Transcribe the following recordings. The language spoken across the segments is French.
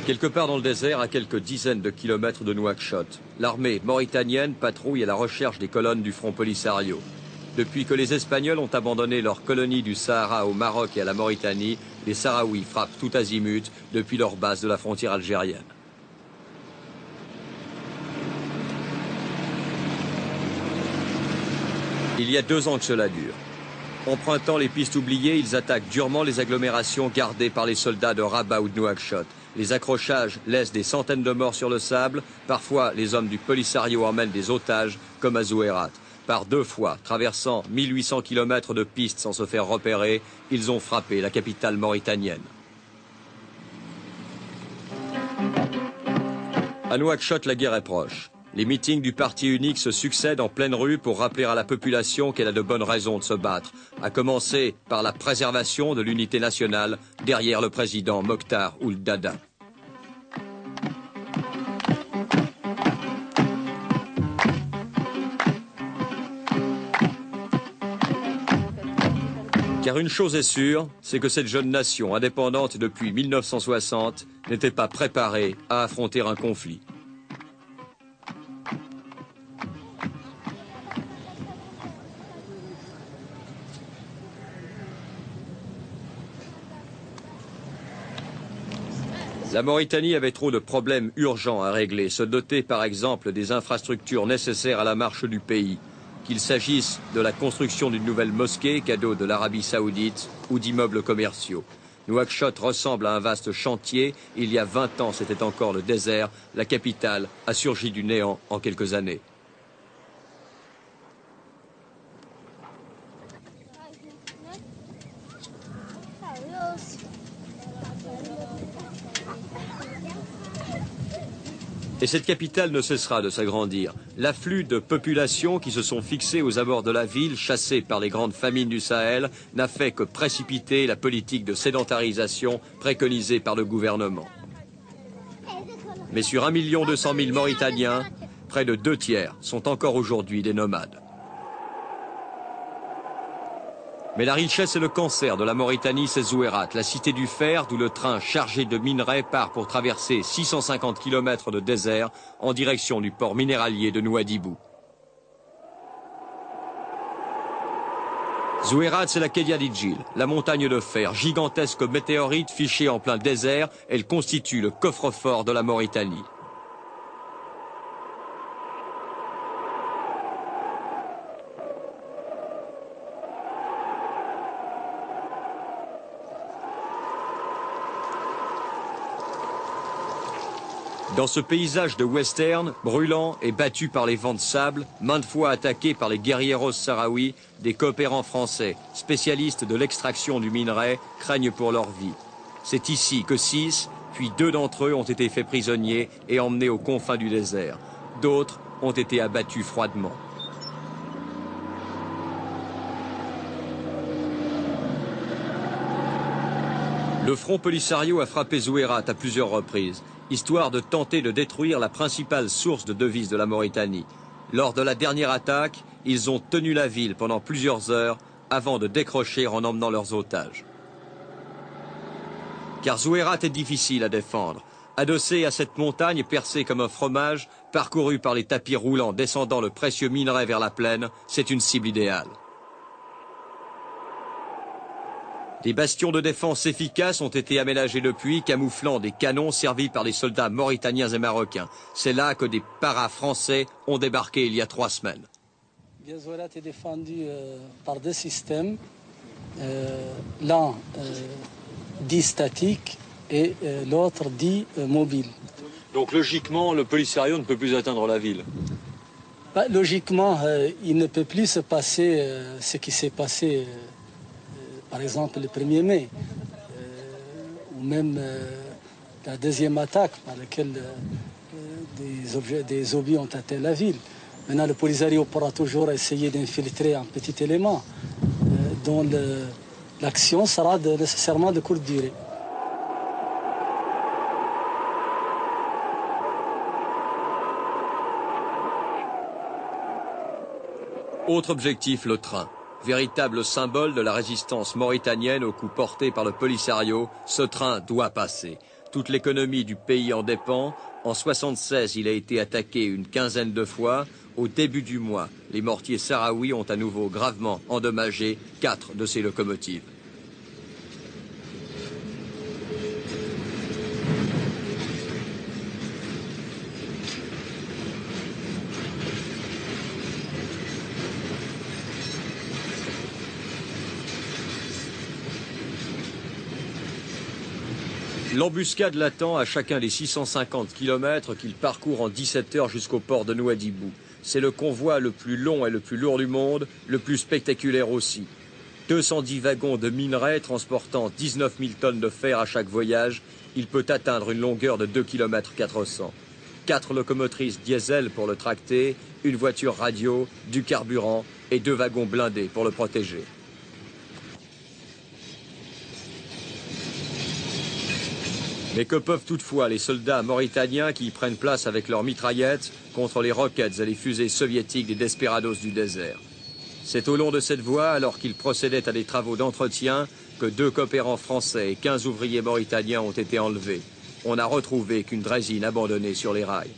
Quelque part dans le désert, à quelques dizaines de kilomètres de Nouakchott, l'armée mauritanienne patrouille à la recherche des colonnes du Front Polisario. Depuis que les Espagnols ont abandonné leur colonie du Sahara au Maroc et à la Mauritanie, les Sahraouis frappent tout azimut depuis leur base de la frontière algérienne. Il y a 2 ans que cela dure. Empruntant les pistes oubliées, ils attaquent durement les agglomérations gardées par les soldats de Rabat ou de Nouakchott. Les accrochages laissent des centaines de morts sur le sable. Parfois, les hommes du Polisario emmènent des otages, comme à Zouérat. Par 2 fois, traversant 1800 km de pistes sans se faire repérer, ils ont frappé la capitale mauritanienne. À Nouakchott, la guerre est proche. Les meetings du parti unique se succèdent en pleine rue pour rappeler à la population qu'elle a de bonnes raisons de se battre, à commencer par la préservation de l'unité nationale derrière le président Mokhtar Ould Daddah. Car une chose est sûre, c'est que cette jeune nation indépendante depuis 1960 n'était pas préparée à affronter un conflit. La Mauritanie avait trop de problèmes urgents à régler, se doter par exemple des infrastructures nécessaires à la marche du pays, qu'il s'agisse de la construction d'une nouvelle mosquée, cadeau de l'Arabie Saoudite, ou d'immeubles commerciaux. Nouakchott ressemble à un vaste chantier. Il y a 20 ans, c'était encore le désert. La capitale a surgi du néant en quelques années. Et cette capitale ne cessera de s'agrandir. L'afflux de populations qui se sont fixées aux abords de la ville, chassées par les grandes famines du Sahel, n'a fait que précipiter la politique de sédentarisation préconisée par le gouvernement. Mais sur 1 200 000 Mauritaniens, près de 2 tiers sont encore aujourd'hui des nomades. Mais la richesse et le cancer de la Mauritanie, c'est Zouérat, la cité du fer, d'où le train chargé de minerais part pour traverser 650 km de désert en direction du port minéralier de Nouadhibou. Zouérat, c'est la Kedia d'Idjil, la montagne de fer, gigantesque météorite fichée en plein désert. Elle constitue le coffre-fort de la Mauritanie. Dans ce paysage de western, brûlant et battu par les vents de sable, maintes fois attaqué par les guerrieros sahraouis, des coopérants français, spécialistes de l'extraction du minerai, craignent pour leur vie. C'est ici que 6, puis 2 d'entre eux ont été faits prisonniers et emmenés aux confins du désert. D'autres ont été abattus froidement. Le Front Polisario a frappé Zouérat à plusieurs reprises, histoire de tenter de détruire la principale source de devises de la Mauritanie. Lors de la dernière attaque, ils ont tenu la ville pendant plusieurs heures avant de décrocher en emmenant leurs otages. Car Zouérat est difficile à défendre. Adossé à cette montagne percée comme un fromage, parcourue par les tapis roulants descendant le précieux minerai vers la plaine, c'est une cible idéale. Des bastions de défense efficaces ont été aménagés depuis, camouflant des canons servis par les soldats mauritaniens et marocains. C'est là que des paras français ont débarqué il y a 3 semaines. Zouérat est défendu par 2 systèmes. L'un dit statique et l'autre dit mobile. Donc logiquement, le Polisario ne peut plus atteindre la ville. Logiquement, il ne peut plus se passer ce qui s'est passé par exemple le 1er mai, ou même la deuxième attaque par laquelle des obus ont atteint la ville. Maintenant, le Polisario pourra toujours essayer d'infiltrer un petit élément dont l'action sera nécessairement de courte durée. Autre objectif, le train. Véritable symbole de la résistance mauritanienne au coup porté par le Polisario, ce train doit passer. Toute l'économie du pays en dépend. En 1976, il a été attaqué une quinzaine de fois. Au début du mois, les mortiers sahraouis ont à nouveau gravement endommagé 4 de ces locomotives. L'embuscade l'attend à chacun des 650 km qu'il parcourt en 17 heures jusqu'au port de Nouadhibou. C'est le convoi le plus long et le plus lourd du monde, le plus spectaculaire aussi. 210 wagons de minerais transportant 19 000 tonnes de fer à chaque voyage. Il peut atteindre une longueur de 2 km 400. 4 locomotrices diesel pour le tracter, une voiture radio, du carburant et 2 wagons blindés pour le protéger. Mais que peuvent toutefois les soldats mauritaniens qui y prennent place avec leurs mitraillettes contre les roquettes et les fusées soviétiques des desperados du désert? C'est au long de cette voie, alors qu'ils procédaient à des travaux d'entretien, que 2 coopérants français et 15 ouvriers mauritaniens ont été enlevés. On n'a retrouvé qu'une draisine abandonnée sur les rails.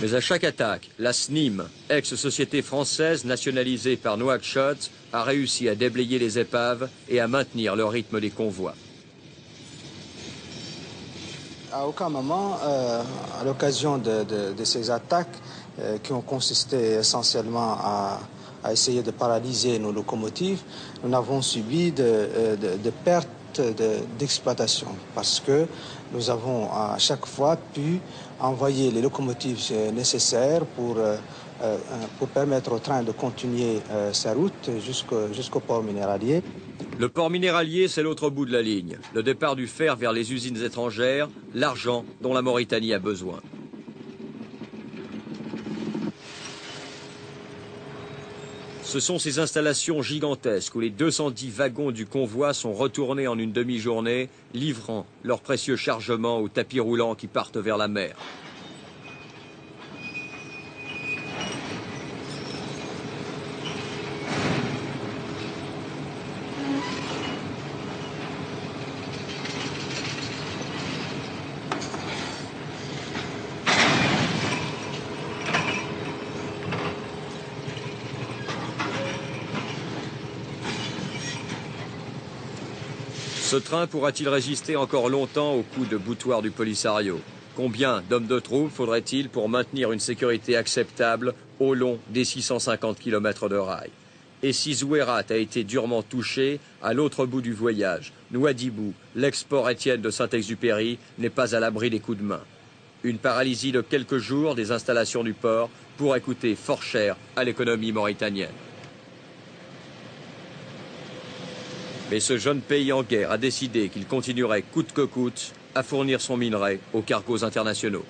Mais à chaque attaque, la SNIM, ex-société française nationalisée par Nouakchott, a réussi à déblayer les épaves et à maintenir le rythme des convois. À aucun moment, à l'occasion de ces attaques qui ont consisté essentiellement à essayer de paralyser nos locomotives, nous n'avons subi de pertes d'exploitation parce que nous avons à chaque fois pu envoyer les locomotives nécessaires pour permettre au train de continuer sa route jusqu'au port minéralier. Le port minéralier, c'est l'autre bout de la ligne. Le départ du fer vers les usines étrangères, l'argent dont la Mauritanie a besoin. Ce sont ces installations gigantesques où les 210 wagons du convoi sont retournés en une demi-journée, livrant leurs précieux chargements aux tapis roulants qui partent vers la mer. Ce train pourra-t-il résister encore longtemps aux coups de boutoir du Polisario? Combien d'hommes de troupe faudrait-il pour maintenir une sécurité acceptable au long des 650 km de rail? Et si Zouérat a été durement touché, à l'autre bout du voyage, Nouadhibou, l'ex-port Étienne de Saint-Exupéry, n'est pas à l'abri des coups de main. Une paralysie de quelques jours des installations du port pourrait coûter fort cher à l'économie mauritanienne. Mais ce jeune pays en guerre a décidé qu'il continuerait coûte que coûte à fournir son minerai aux cargos internationaux.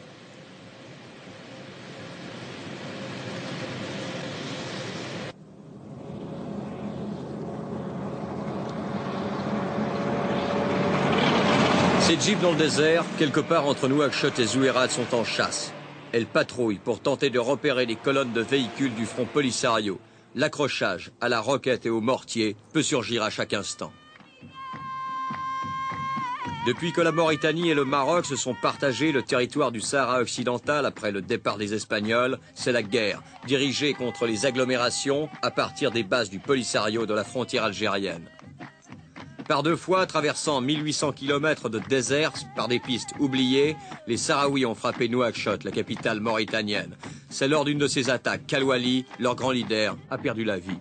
Ces jeeps dans le désert, quelque part entre Nouakchott et Zouérat, sont en chasse. Elles patrouillent pour tenter de repérer les colonnes de véhicules du front Polisario. L'accrochage à la roquette et au mortier peut surgir à chaque instant. Depuis que la Mauritanie et le Maroc se sont partagés le territoire du Sahara occidental après le départ des Espagnols, c'est la guerre, dirigée contre les agglomérations à partir des bases du Polisario de la frontière algérienne. Par 2 fois, traversant 1800 km de désert par des pistes oubliées, les Sahraouis ont frappé Nouakchott, la capitale mauritanienne. C'est lors d'une de ces attaques qu'Al-Wali, leur grand leader, a perdu la vie.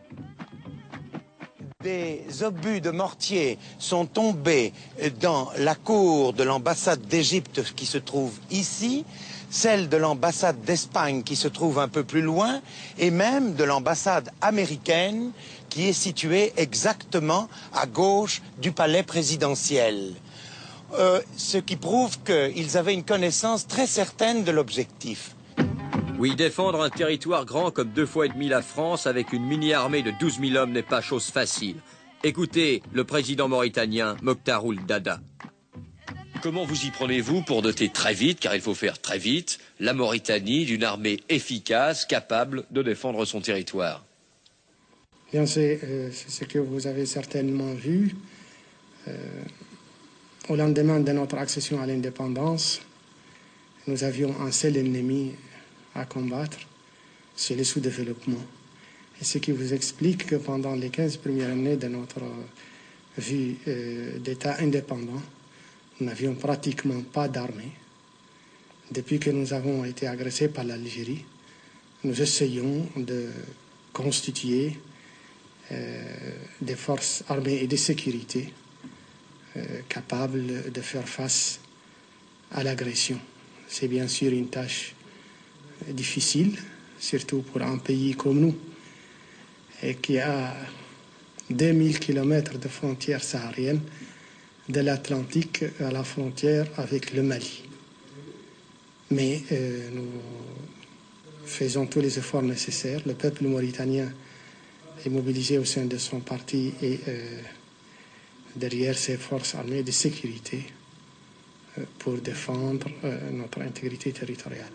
Des obus de mortier sont tombés dans la cour de l'ambassade d'Égypte qui se trouve ici, celle de l'ambassade d'Espagne qui se trouve un peu plus loin, et même de l'ambassade américaine qui est située exactement à gauche du palais présidentiel. Ce qui prouve qu'ils avaient une connaissance très certaine de l'objectif. Oui, défendre un territoire grand comme 2,5 fois la France avec une mini-armée de 12 000 hommes n'est pas chose facile. Écoutez le président mauritanien Mokhtar Ould Daddah. Comment vous y prenez-vous pour doter très vite, car il faut faire très vite, la Mauritanie d'une armée efficace, capable de défendre son territoire? Bien, c'est ce que vous avez certainement vu. Au lendemain de notre accession à l'indépendance, nous avions un seul ennemi à combattre, c'est le sous-développement. Et ce qui vous explique que pendant les 15 premières années de notre vie d'État indépendant, nous n'avions pratiquement pas d'armée. Depuis que nous avons été agressés par l'Algérie, nous essayons de constituer des forces armées et de sécurité capables de faire face à l'agression. C'est bien sûr une tâche difficile, surtout pour un pays comme nous, et qui a 2000 km de frontières sahariennes, de l'Atlantique à la frontière avec le Mali. Mais nous faisons tous les efforts nécessaires. Le peuple mauritanien est mobilisé au sein de son parti et derrière ses forces armées de sécurité pour défendre notre intégrité territoriale.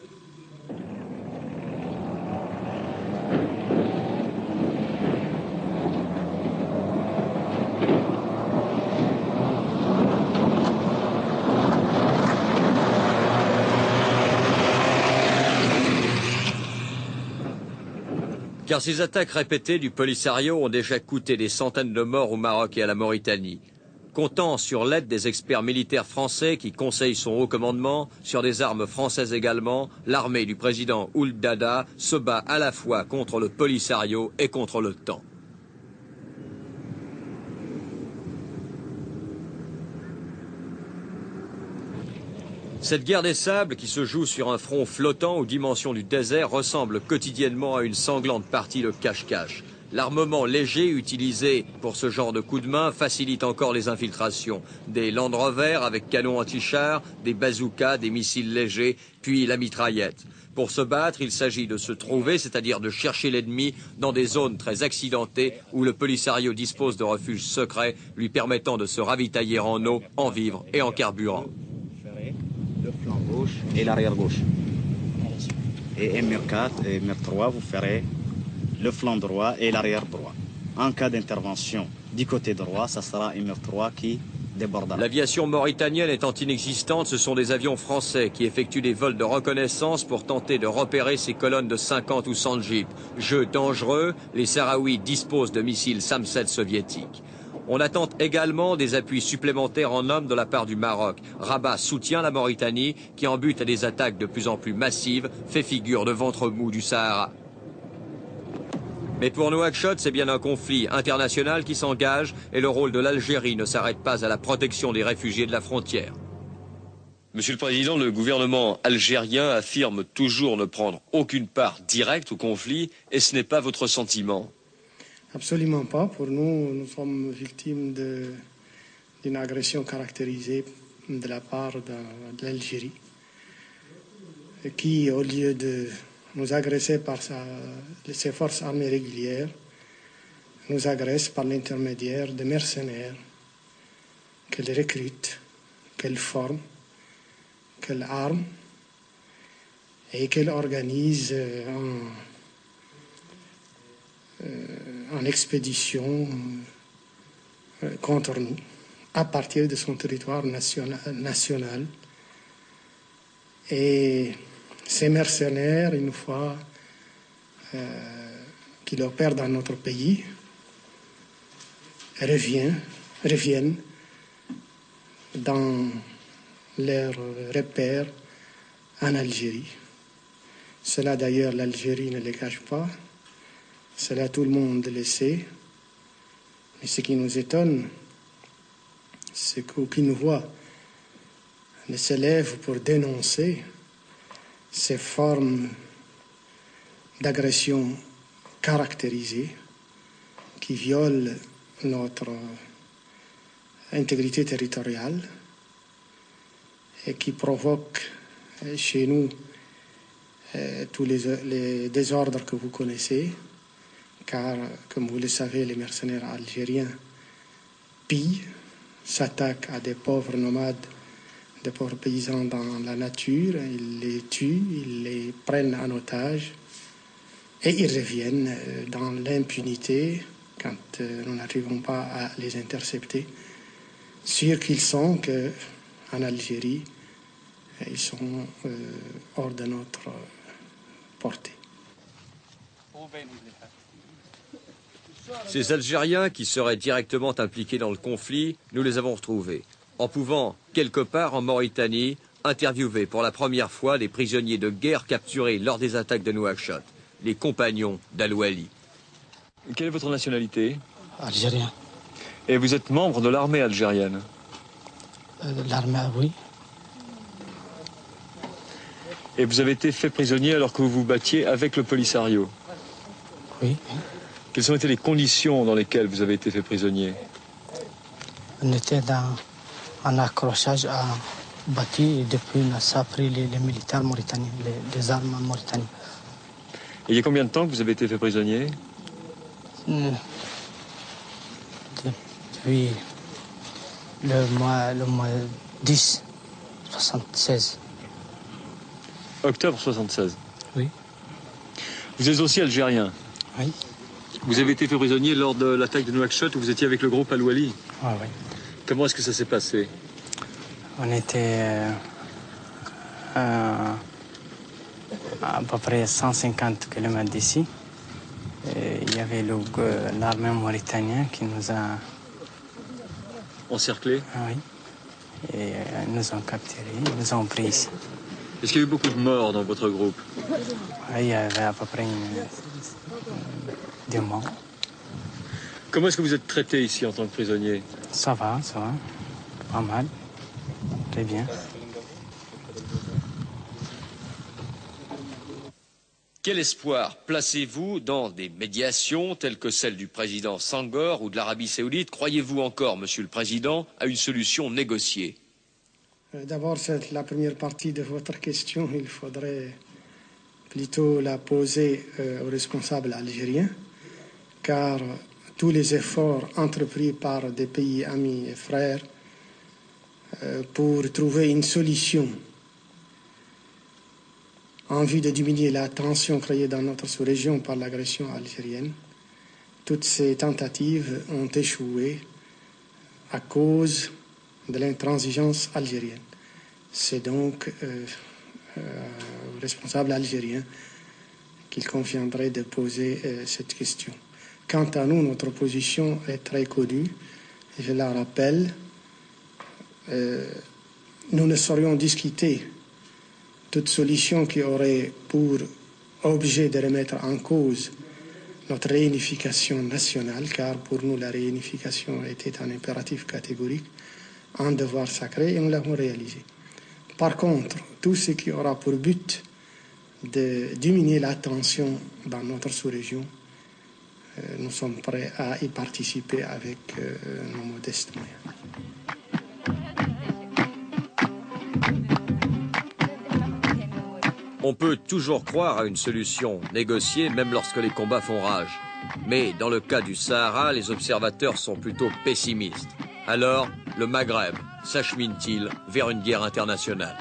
Car ces attaques répétées du Polisario ont déjà coûté des centaines de morts au Maroc et à la Mauritanie. Comptant sur l'aide des experts militaires français qui conseillent son haut commandement, sur des armes françaises également, l'armée du président Ould Daddah se bat à la fois contre le Polisario et contre l'OTAN. Cette guerre des sables, qui se joue sur un front flottant aux dimensions du désert, ressemble quotidiennement à une sanglante partie de cache-cache. L'armement léger utilisé pour ce genre de coup de main facilite encore les infiltrations. Des Land Rover avec canons anti-chars, des bazookas, des missiles légers, puis la mitraillette. Pour se battre, il s'agit de se trouver, c'est-à-dire de chercher l'ennemi dans des zones très accidentées où le Polisario dispose de refuges secrets lui permettant de se ravitailler en eau, en vivres et en carburant. Le flanc gauche et l'arrière gauche. Et mur 4 et mur 3, vous ferez le flanc droit et l'arrière droit. En cas d'intervention du côté droit, ça sera mur 3 qui débordera. L'aviation mauritanienne étant inexistante, ce sont des avions français qui effectuent des vols de reconnaissance pour tenter de repérer ces colonnes de 50 ou 100 jeeps. Jeu dangereux, les Sahraouis disposent de missiles Samsat soviétiques. On attend également des appuis supplémentaires en hommes de la part du Maroc. Rabat soutient la Mauritanie qui, en but à des attaques de plus en plus massives, fait figure de ventre mou du Sahara. Mais pour Nouakchott, c'est bien un conflit international qui s'engage et le rôle de l'Algérie ne s'arrête pas à la protection des réfugiés de la frontière. Monsieur le Président, le gouvernement algérien affirme toujours ne prendre aucune part directe au conflit et ce n'est pas votre sentiment? Absolument pas. Pour nous, nous sommes victimes d'une agression caractérisée de la part de l'Algérie, qui, au lieu de nous agresser par ses forces armées régulières, nous agresse par l'intermédiaire de mercenaires qu'elle recrute, qu'elle forme, qu'elle arme et qu'elle organise en expédition contre nous, à partir de son territoire national. Et ces mercenaires, une fois qu'ils opèrent dans notre pays, reviennent dans leurs repères en Algérie. Cela d'ailleurs, l'Algérie ne le cache pas. Cela, tout le monde le sait. Mais ce qui nous étonne, c'est qu'aucune voix ne s'élève pour dénoncer ces formes d'agression caractérisées qui violent notre intégrité territoriale et qui provoquent chez nous tous les désordres que vous connaissez, car, comme vous le savez, les mercenaires algériens pillent, s'attaquent à des pauvres nomades, des pauvres paysans dans la nature, ils les tuent, ils les prennent en otage et ils reviennent dans l'impunité quand nous n'arrivons pas à les intercepter, sûrs qu'ils sont qu'en Algérie, ils sont hors de notre portée. Ces Algériens qui seraient directement impliqués dans le conflit, nous les avons retrouvés. En pouvant, quelque part en Mauritanie, interviewer pour la première fois les prisonniers de guerre capturés lors des attaques de Nouakchott, les compagnons d'Al-Wali. Quelle est votre nationalité? Algérien. Et vous êtes membre de l'armée algérienne? L'armée, oui. Et vous avez été fait prisonnier alors que vous vous battiez avec le Polisario? Oui. Quelles ont été les conditions dans lesquelles vous avez été fait prisonnier? On était dans un accrochage à bâti et depuis on a pris les militaires mauritaniens, les armes en Mauritanie. Et il y a combien de temps que vous avez été fait prisonnier? Depuis le mois 10, 76. Octobre 76. Oui. Vous êtes aussi algérien? Oui. Vous avez été fait prisonnier lors de l'attaque de Nouakchott où vous étiez avec le groupe Al-Wali? Ah, oui. Comment est-ce que ça s'est passé? On était à peu près 150 km d'ici. Et il y avait l'armée mauritanienne qui nous a... Encerclé? Ah, oui. Et ils nous ont capturés, ils nous ont pris ici. Est-ce qu'il y a eu beaucoup de morts dans votre groupe? Il y avait à peu près 2 morts. Comment est-ce que vous êtes traité ici en tant que prisonnier? Ça va, pas mal, très bien. Quel espoir placez-vous dans des médiations telles que celle du président Senghor ou de l'Arabie Saoudite? Croyez-vous encore, Monsieur le Président, à une solution négociée? D'abord, c'est la première partie de votre question. Il faudrait plutôt la poser aux responsables algériens, car tous les efforts entrepris par des pays amis et frères pour trouver une solution en vue de diminuer la tension créée dans notre sous-région par l'agression algérienne, toutes ces tentatives ont échoué à cause de l'intransigeance algérienne. C'est donc aux responsables algériens qu'il conviendrait de poser cette question. Quant à nous, notre position est très connue. Je la rappelle. Nous ne saurions discuter toute solution qui aurait pour objet de remettre en cause notre réunification nationale, car pour nous la réunification était un impératif catégorique, un devoir sacré, et nous l'avons réalisé. Par contre, tout ce qui aura pour but de diminuer la tension dans notre sous-région, nous sommes prêts à y participer avec nos modestes moyens. On peut toujours croire à une solution négociée, même lorsque les combats font rage. Mais dans le cas du Sahara, les observateurs sont plutôt pessimistes. Alors, le Maghreb s'achemine-t-il vers une guerre internationale?